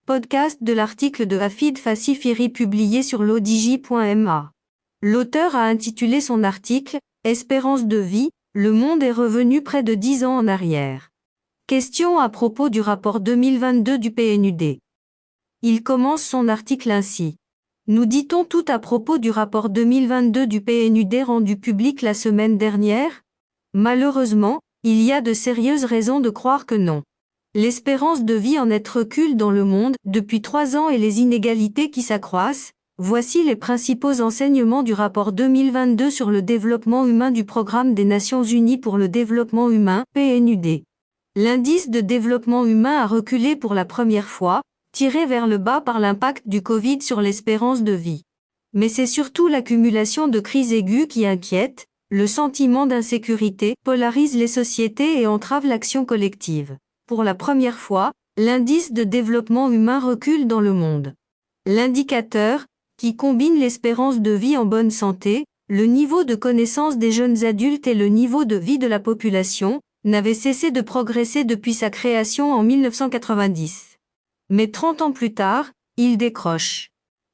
Podcast de l'article de Hafid Fassifiri publié sur l'odj.ma. L'auteur a intitulé son article « Espérance de vie, le monde est revenu près de 10 ans en arrière ». Question à propos du rapport 2022 du PNUD. Il commence son article ainsi. Nous dit-on tout à propos du rapport 2022 du PNUD rendu public la semaine dernière? Malheureusement, il y a de sérieuses raisons de croire que non. L'espérance de vie en net recule dans le monde depuis 3 ans et les inégalités qui s'accroissent. Voici les principaux enseignements du rapport 2022 sur le développement humain du Programme des Nations Unies pour le développement humain, PNUD. L'indice de développement humain a reculé pour la première fois, tiré vers le bas par l'impact du Covid sur l'espérance de vie. Mais c'est surtout l'accumulation de crises aiguës qui inquiète, le sentiment d'insécurité polarise les sociétés et entrave l'action collective. Pour la première fois, l'indice de développement humain recule dans le monde. L'indicateur, qui combine l'espérance de vie en bonne santé, le niveau de connaissance des jeunes adultes et le niveau de vie de la population, n'avait cessé de progresser depuis sa création en 1990. Mais 30 ans plus tard, il décroche.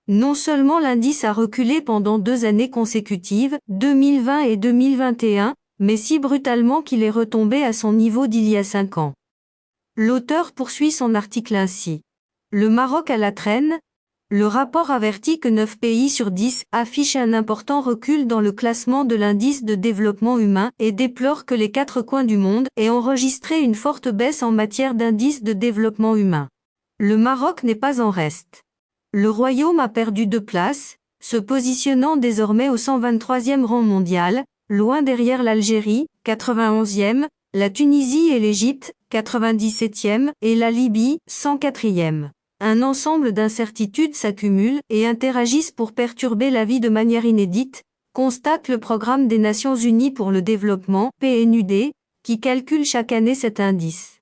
Non seulement l'indice a reculé pendant 2 années consécutives, 2020 et 2021, mais si brutalement qu'il est retombé à son niveau d'il y a 5 ans. L'auteur poursuit son article ainsi. Le Maroc à la traîne? Le rapport avertit que 9 pays sur 10 affichent un important recul dans le classement de l'indice de développement humain et déplore que les 4 coins du monde aient enregistré une forte baisse en matière d'indice de développement humain. Le Maroc n'est pas en reste. Le Royaume a perdu 2 places, se positionnant désormais au 123e rang mondial, loin derrière l'Algérie, 91e, la Tunisie et l'Égypte, 97e, et la Libye, 104e. Un ensemble d'incertitudes s'accumulent et interagissent pour perturber la vie de manière inédite, constate le Programme des Nations Unies pour le développement, PNUD, qui calcule chaque année cet indice.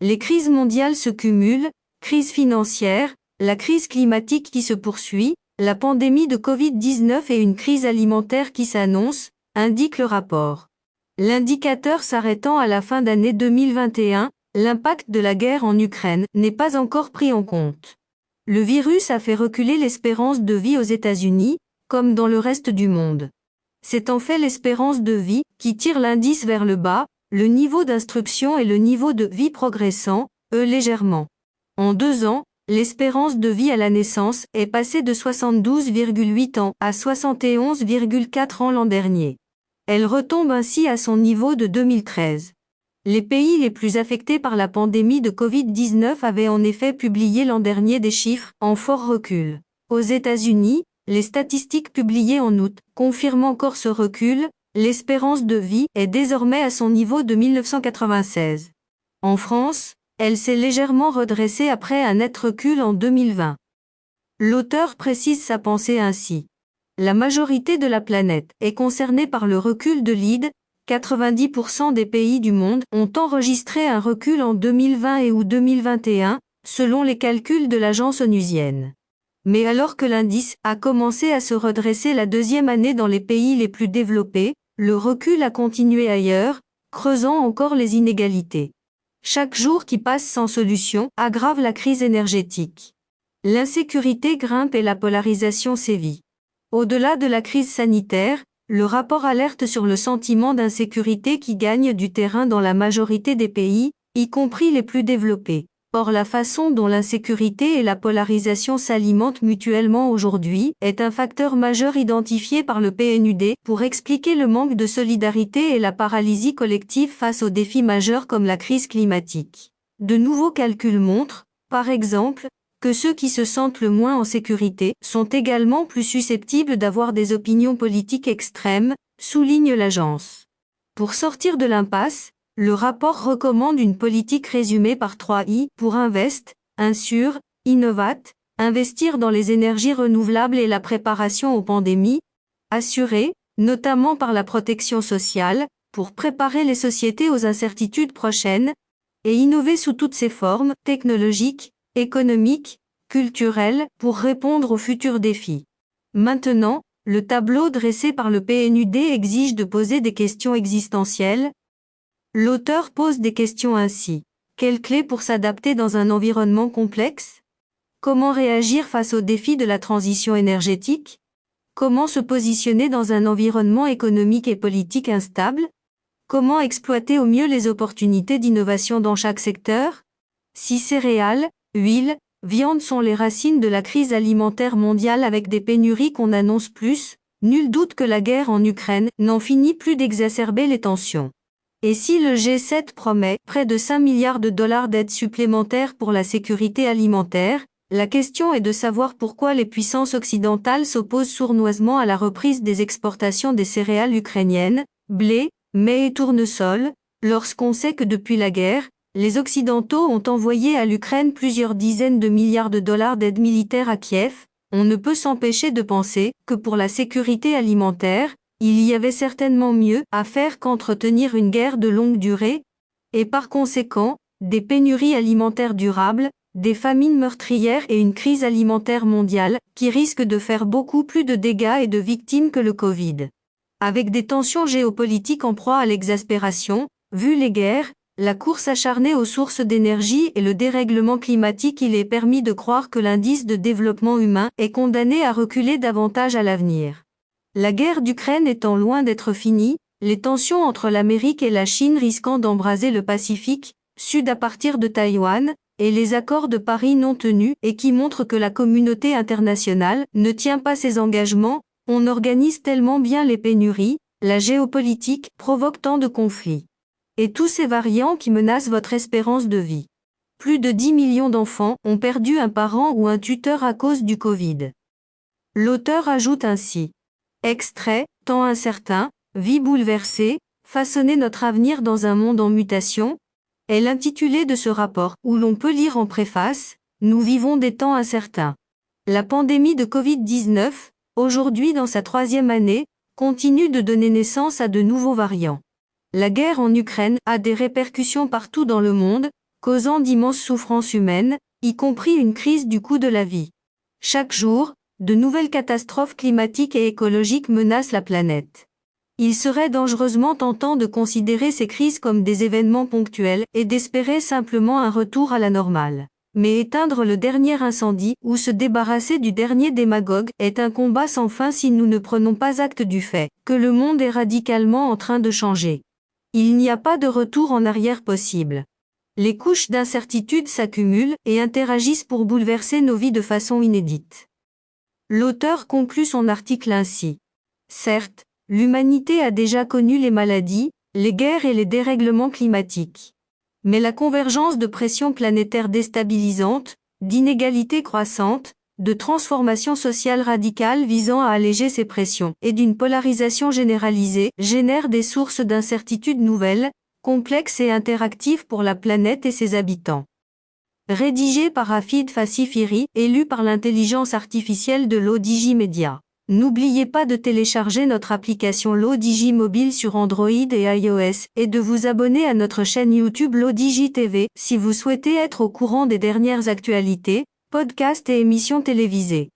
Les crises mondiales se cumulent, crise financière, la crise climatique qui se poursuit, la pandémie de Covid-19 et une crise alimentaire qui s'annonce, indique le rapport. L'indicateur s'arrêtant à la fin d'année 2021, l'impact de la guerre en Ukraine n'est pas encore pris en compte. Le virus a fait reculer l'espérance de vie aux États-Unis, comme dans le reste du monde. C'est en fait l'espérance de vie qui tire l'indice vers le bas, le niveau d'instruction et le niveau de vie progressant, légèrement. En 2 ans, l'espérance de vie à la naissance est passée de 72,8 ans à 71,4 ans l'an dernier. Elle retombe ainsi à son niveau de 2013. Les pays les plus affectés par la pandémie de Covid-19 avaient en effet publié l'an dernier des chiffres en fort recul. Aux États-Unis, les statistiques publiées en août confirment encore ce recul, l'espérance de vie est désormais à son niveau de 1996. En France, elle s'est légèrement redressée après un net recul en 2020. L'auteur précise sa pensée ainsi. La majorité de la planète est concernée par le recul de l'ID, 90% des pays du monde ont enregistré un recul en 2020 et ou 2021, selon les calculs de l'agence onusienne. Mais alors que l'indice a commencé à se redresser la 2e année dans les pays les plus développés, le recul a continué ailleurs, creusant encore les inégalités. Chaque jour qui passe sans solution aggrave la crise énergétique. L'insécurité grimpe et la polarisation sévit. Au-delà de la crise sanitaire, le rapport alerte sur le sentiment d'insécurité qui gagne du terrain dans la majorité des pays, y compris les plus développés. Or la façon dont l'insécurité et la polarisation s'alimentent mutuellement aujourd'hui est un facteur majeur identifié par le PNUD pour expliquer le manque de solidarité et la paralysie collective face aux défis majeurs comme la crise climatique. De nouveaux calculs montrent, par exemple, que ceux qui se sentent le moins en sécurité sont également plus susceptibles d'avoir des opinions politiques extrêmes, souligne l'agence. Pour sortir de l'impasse, le rapport recommande une politique résumée par 3 I pour Invest, Insure, Innovate, investir dans les énergies renouvelables et la préparation aux pandémies, assurer, notamment par la protection sociale, pour préparer les sociétés aux incertitudes prochaines, et innover sous toutes ses formes, technologiques, économiques, culturelles, pour répondre aux futurs défis. Maintenant, le tableau dressé par le PNUD exige de poser des questions existentielles. L'auteur pose des questions ainsi. Quelles clés pour s'adapter dans un environnement complexe? Comment réagir face aux défis de la transition énergétique? Comment se positionner dans un environnement économique et politique instable? Comment exploiter au mieux les opportunités d'innovation dans chaque secteur? Si céréales, huile, viande sont les racines de la crise alimentaire mondiale avec des pénuries qu'on annonce plus, nul doute que la guerre en Ukraine n'en finit plus d'exacerber les tensions. Et si le G7 promet près de 5 milliards de dollars d'aide supplémentaire pour la sécurité alimentaire, la question est de savoir pourquoi les puissances occidentales s'opposent sournoisement à la reprise des exportations des céréales ukrainiennes, blé, mais et tournesol, lorsqu'on sait que depuis la guerre, les Occidentaux ont envoyé à l'Ukraine plusieurs dizaines de milliards de dollars d'aide militaire à Kiev. On ne peut s'empêcher de penser que pour la sécurité alimentaire, il y avait certainement mieux à faire qu'entretenir une guerre de longue durée, et par conséquent, des pénuries alimentaires durables, des famines meurtrières et une crise alimentaire mondiale qui risque de faire beaucoup plus de dégâts et de victimes que le Covid. Avec des tensions géopolitiques en proie à l'exaspération, vu les guerres, la course acharnée aux sources d'énergie et le dérèglement climatique, il est permis de croire que l'indice de développement humain est condamné à reculer davantage à l'avenir. La guerre d'Ukraine étant loin d'être finie, les tensions entre l'Amérique et la Chine risquant d'embraser le Pacifique Sud à partir de Taïwan, et les accords de Paris non tenus et qui montrent que la communauté internationale ne tient pas ses engagements, on organise tellement bien les pénuries, la géopolitique provoque tant de conflits. Et tous ces variants qui menacent votre espérance de vie. Plus de 10 millions d'enfants ont perdu un parent ou un tuteur à cause du Covid. L'auteur ajoute ainsi. Extrait, temps incertain, vie bouleversée, façonner notre avenir dans un monde en mutation, est l'intitulé de ce rapport, où l'on peut lire en préface, nous vivons des temps incertains. La pandémie de Covid-19, aujourd'hui dans sa 3e année, continue de donner naissance à de nouveaux variants. La guerre en Ukraine a des répercussions partout dans le monde, causant d'immenses souffrances humaines, y compris une crise du coût de la vie. Chaque jour, de nouvelles catastrophes climatiques et écologiques menacent la planète. Il serait dangereusement tentant de considérer ces crises comme des événements ponctuels et d'espérer simplement un retour à la normale. Mais éteindre le dernier incendie ou se débarrasser du dernier démagogue est un combat sans fin si nous ne prenons pas acte du fait que le monde est radicalement en train de changer. Il n'y a pas de retour en arrière possible. Les couches d'incertitude s'accumulent et interagissent pour bouleverser nos vies de façon inédite. L'auteur conclut son article ainsi. Certes, l'humanité a déjà connu les maladies, les guerres et les dérèglements climatiques. Mais la convergence de pressions planétaires déstabilisantes, d'inégalités croissantes, de transformations sociales radicales visant à alléger ces pressions et d'une polarisation généralisée génère des sources d'incertitudes nouvelles, complexes et interactives pour la planète et ses habitants. Rédigé par Hafid Fassifiri et lu par l'intelligence artificielle de l'ODJ Media. N'oubliez pas de télécharger notre application l'ODJ mobile sur Android et iOS et de vous abonner à notre chaîne YouTube l'ODJ TV si vous souhaitez être au courant des dernières actualités, podcasts et émissions télévisées.